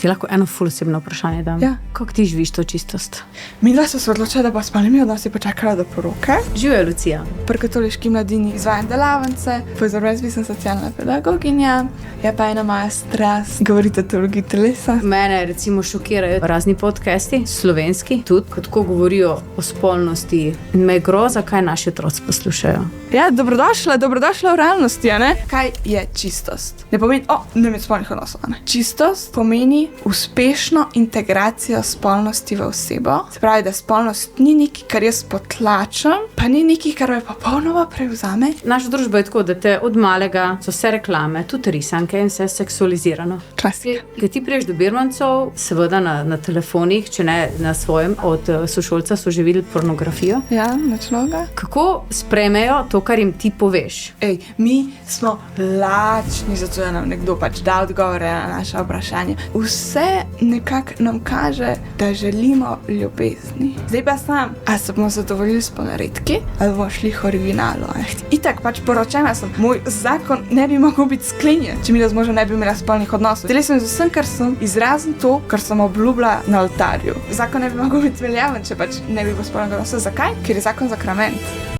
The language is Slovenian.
Ti lahko eno ful osebno vprašanje dam. Ja. Kako ti živiš to čistost? Midva so se odločila, da bo s spolnimi odnosi počakala do poroke. Živijo, Lucija. Pri katoliški mladini izvajam delavnice, po izobrazbi sem socialna pedagoginja, je pa ena moja strast govoriti o teologiji telesa. Mene recimo šokirajo razni podcasti, slovenski, tudi, ko govorijo o spolnosti. In me je groza, kaj naši otroci poslušajo. Ja, dobrodošla v realnosti, a ne? Kaj je čistost? Ne pomeni, ne imeti spolnih odnosov, a ne? Čistost pomeni uspešno integracijo spolnosti v osebo. Se pravi, da spolnost ni nekaj, kar jaz potlačam, pa ni nekaj, kar me popolnoma prevzame. Naša družba je tako, da te od malega so vse reklame, tudi risanke in vse seksualizirano. Klasika. Ko ti priješ do birmancev, seveda na telefonih, če ne na svojem, od sošolca so že videli pornografijo. Ja, nič novega. Kako sprejmejo to, kar jim ti poveš? Mi smo lačni, zato da nam nekdo pač da odgovore na naša vprašanja. Vse nekako nam kaže, da želimo ljubezni. Zdaj pa a se bomo zadovoljili s ponaredki, ali bomo šli v originalu. Itak pač poročena sem. Moj zakon ne bi mogel biti sklenjen, če mi z možem ne bi imela spolnih odnosov. Zdaj sem z vsem, kar sem, izrazim to, kar sem obljubila na oltarju. Zakon ne bi mogel biti veljaven, če pač ne bi bilo spolnega odnosa. Zakaj? Ker je zakon zakrament.